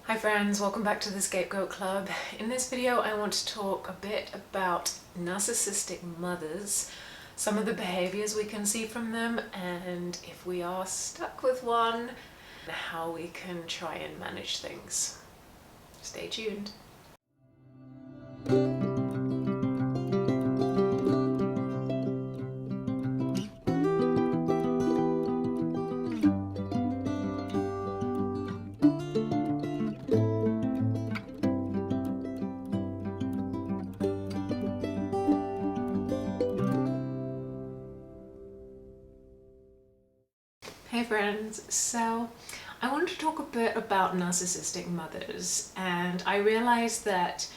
Hi friends, welcome back to the Scapegoat Club. In this video I want to talk a bit about narcissistic mothers, some of the behaviors we can see from them, and if we are stuck with one, how we can try and manage things. Stay tuned. Hey friends, so I want to talk a bit about narcissistic mothers, and I realized that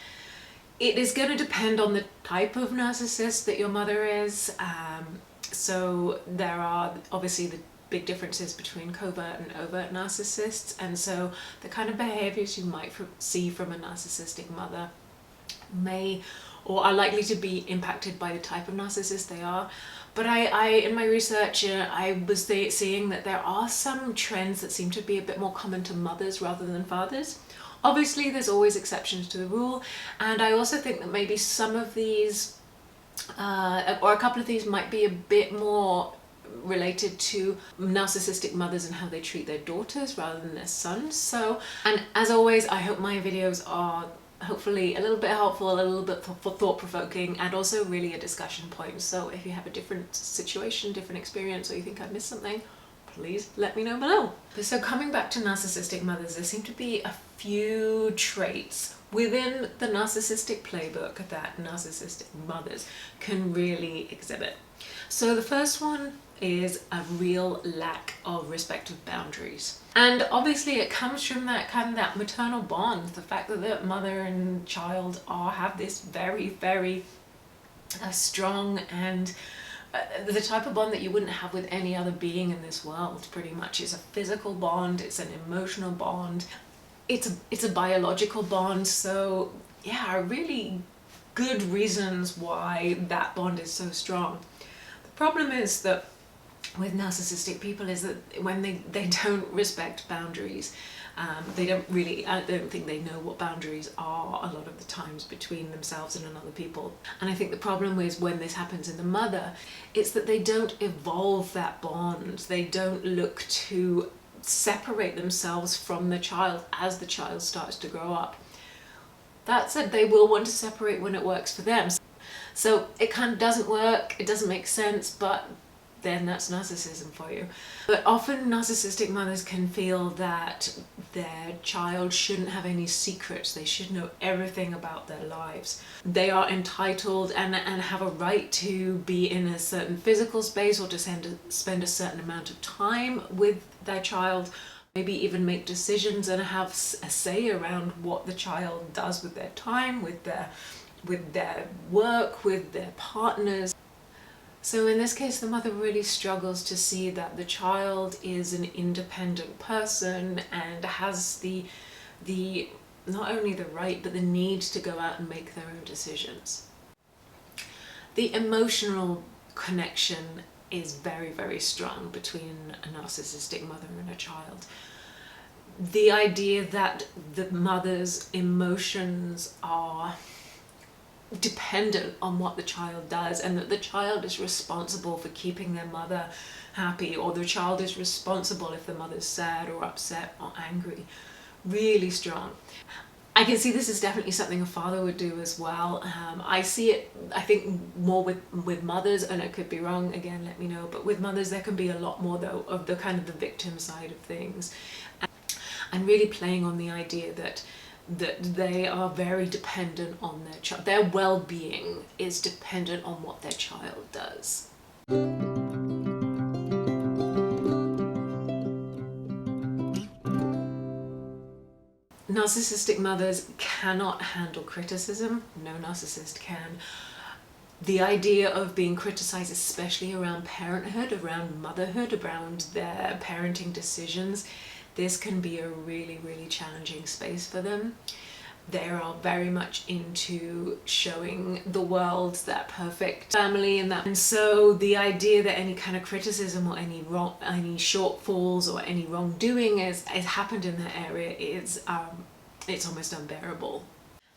it is going to depend on the type of narcissist that your mother is. So there are obviously the big differences between covert and overt narcissists, and so the kind of behaviors you might see from a narcissistic mother may or are likely to be impacted by the type of narcissist they are. But I in my research, I was seeing that there are some trends that seem to be a bit more common to mothers rather than fathers. Obviously, there's always exceptions to the rule, and I also think that maybe some of these, or a couple of these, might be a bit more related to narcissistic mothers and how they treat their daughters rather than their sons. So, and as always, I hope my videos are hopefully a little bit helpful, a little bit thought-provoking, and also really a discussion point. So if you have a different situation, different experience, or you think I've missed something, please let me know below. So coming back to narcissistic mothers, there seem to be a few traits within the narcissistic playbook that narcissistic mothers can really exhibit. So the first one is a real lack of respect of boundaries. And obviously it comes from that kind of that maternal bond, the fact that the mother and child have this very, very strong and the type of bond that you wouldn't have with any other being in this world. Pretty much it's a physical bond, it's an emotional bond, it's a biological bond. So yeah, really good reasons why that bond is so strong. The problem is that with narcissistic people is that when they don't respect boundaries, they don't really, I don't think they know what boundaries are a lot of the times between themselves and another people. And I think the problem is when this happens in the mother, it's that they don't evolve that bond. They don't look to separate themselves from the child as the child starts to grow up. That said, they will want to separate when it works for them. So it kind of doesn't work, it doesn't make sense, but then that's narcissism for you. But often narcissistic mothers can feel that their child shouldn't have any secrets. They should know everything about their lives. They are entitled and have a right to be in a certain physical space or to spend a certain amount of time with their child, maybe even make decisions and have a say around what the child does with their time, with their work, with their partners. So in this case, the mother really struggles to see that the child is an independent person and has the not only the right, but the need to go out and make their own decisions. The emotional connection is very, very strong between a narcissistic mother and a child. The idea that the mother's emotions are dependent on what the child does, and that the child is responsible for keeping their mother happy, or the child is responsible if the mother's sad or upset or angry. Really strong. I can see this is definitely something a father would do as well. I see it, I think, more with mothers, and I could be wrong, again let me know, but with mothers there can be a lot more though of the kind of the victim side of things, and really playing on the idea that they are very dependent on their child. Their well-being is dependent on what their child does. Narcissistic mothers cannot handle criticism. No narcissist can. The idea of being criticized, especially around parenthood, around motherhood, around their parenting decisions, this can be a really, really challenging space for them. They are very much into showing the world that perfect family and so the idea that any kind of criticism or any shortfalls or any wrongdoing has happened in that area is it's almost unbearable.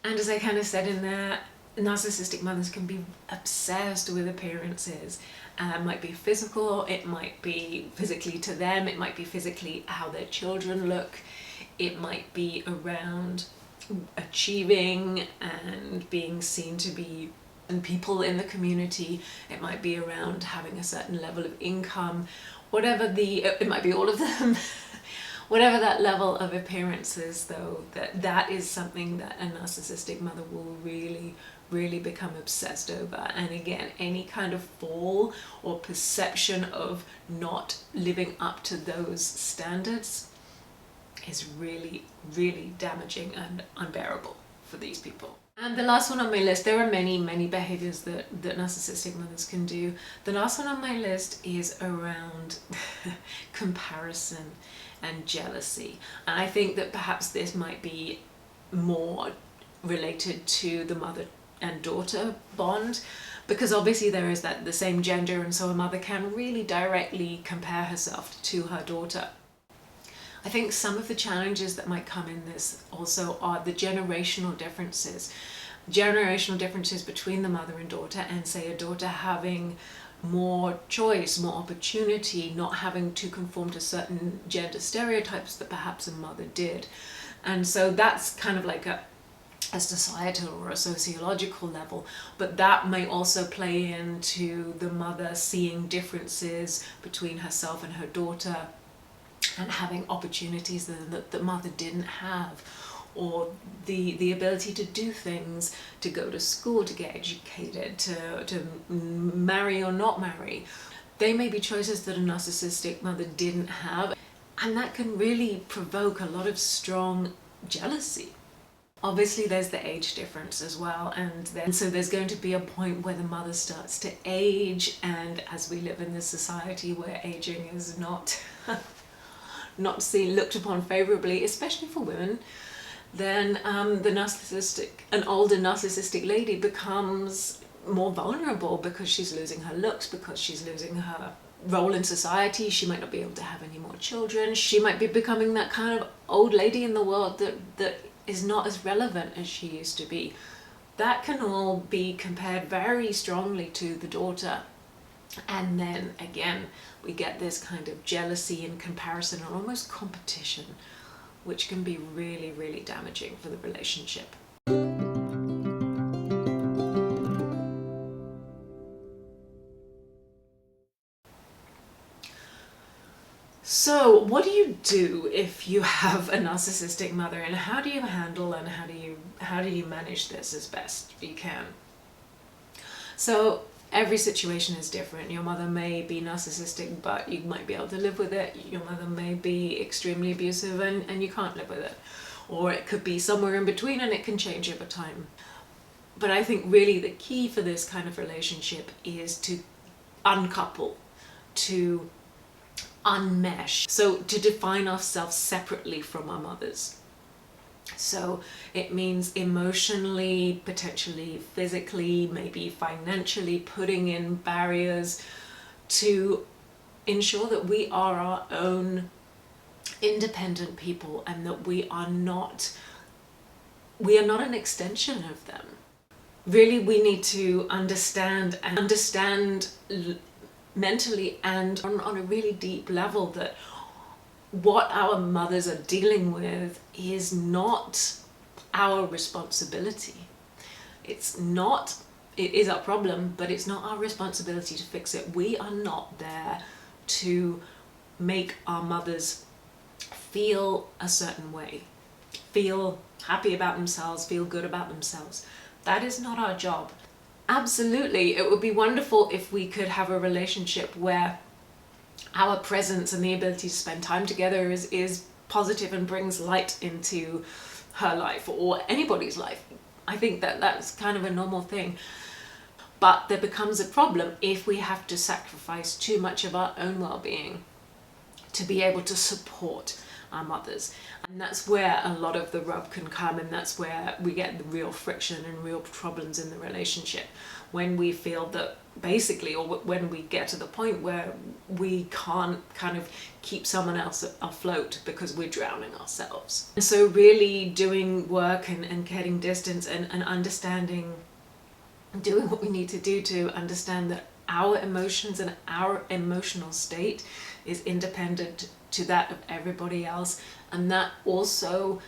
And as I kind of said in there, narcissistic mothers can be obsessed with appearances. It might be physical, it might be physically to them, it might be physically how their children look, it might be around achieving and being seen to be and people in the community, it might be around having a certain level of income, whatever it might be all of them. Whatever that level of appearance is, though, that is something that a narcissistic mother will really become obsessed over. And again, any kind of fall or perception of not living up to those standards is really damaging and unbearable for these people. And the last one on my list, there are many behaviors that narcissistic mothers can do. The last one on my list is around comparison and jealousy. And I think that perhaps this might be more related to the mother and daughter bond, because obviously there is the same gender, and so a mother can really directly compare herself to her daughter. I think some of the challenges that might come in this also are the generational differences between the mother and daughter, and say a daughter having more choice, more opportunity, not having to conform to certain gender stereotypes that perhaps a mother did. And so that's kind of like a societal or a sociological level, but that may also play into the mother seeing differences between herself and her daughter and having opportunities that the mother didn't have, or the ability to do things, to go to school, to get educated, to marry or not marry. They may be choices that a narcissistic mother didn't have, and that can really provoke a lot of strong jealousy. Obviously there's the age difference as well, and so there's going to be a point where the mother starts to age, and as we live in this society where aging is not looked upon favorably, especially for women, then an older narcissistic lady becomes more vulnerable because she's losing her looks, because she's losing her role in society. She might not be able to have any more children. She might be becoming that kind of old lady in the world that is not as relevant as she used to be. That can all be compared very strongly to the daughter. And then again, we get this kind of jealousy and comparison, or almost competition, which can be really damaging for the relationship. So what do you do if you have a narcissistic mother, and how do you handle and how do you manage this as best you can? So every situation is different. Your mother may be narcissistic, but you might be able to live with it. Your mother may be extremely abusive and you can't live with it. Or it could be somewhere in between, and it can change over time. But I think really the key for this kind of relationship is to uncouple, to unmesh. So to define ourselves separately from our mothers. So it means emotionally, potentially physically, maybe financially, putting in barriers to ensure that we are our own independent people, and that we are not an extension of them. Really, we need to understand mentally and on a really deep level that what our mothers are dealing with is not our responsibility. It is our problem, but it's not our responsibility to fix it. We are not there to make our mothers feel a certain way, feel happy about themselves, feel good about themselves. That is not our job. Absolutely, it would be wonderful if we could have a relationship where our presence and the ability to spend time together is positive and brings light into her life or anybody's life. I think that's kind of a normal thing. But there becomes a problem if we have to sacrifice too much of our own well-being to be able to support our mothers. And that's where a lot of the rub can come, and that's where we get the real friction and real problems in the relationship, when we feel that basically, or when we get to the point where we can't kind of keep someone else afloat because we're drowning ourselves. And so really doing work and getting distance and understanding, doing what we need to do to understand that our emotions and our emotional state is independent to that of everybody else, and that also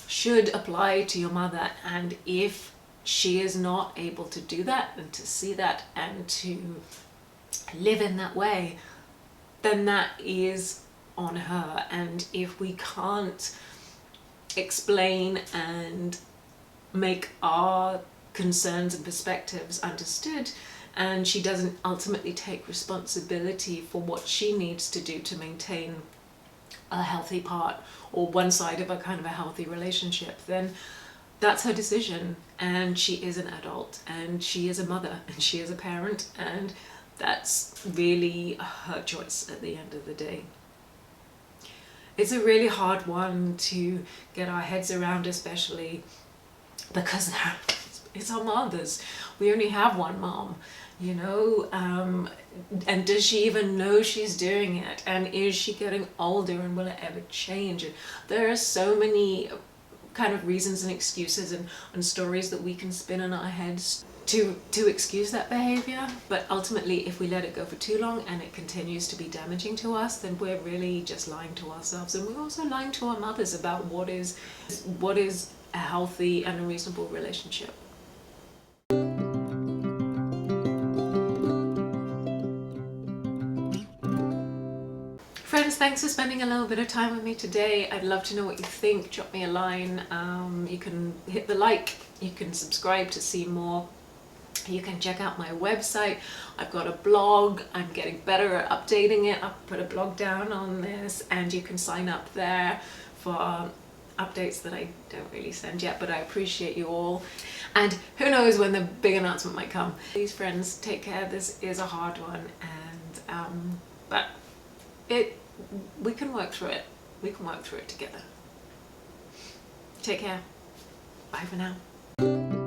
should apply to your mother. And if she is not able to do that and to see that and to live in that way, then that is on her. And if we can't explain and make our concerns and perspectives understood, and she doesn't ultimately take responsibility for what she needs to do to maintain a healthy part or one side of a kind of a healthy relationship, then that's her decision. And she is an adult, and she is a mother, and she is a parent, and that's really her choice at the end of the day. It's a really hard one to get our heads around, especially because it's our mothers. We only have one mom, you know, and does she even know she's doing it? And is she getting older, and will it ever change? And there are so many kind of reasons and excuses and stories that we can spin in our heads to excuse that behavior. But ultimately, if we let it go for too long and it continues to be damaging to us, then we're really just lying to ourselves, and we're also lying to our mothers about what is a healthy and a reasonable relationship. Friends, thanks for spending a little bit of time with me today. I'd love to know what you think. Drop me a line. You can hit the like, you can subscribe to see more. You can check out my website. I've got a blog. I'm getting better at updating it. I'll put a blog down on this, and you can sign up there for updates that I don't really send yet, but I appreciate you all. And who knows when the big announcement might come. Please, friends, take care. This is a hard one, and but we can work through it. We can work through it together. Take care. Bye for now.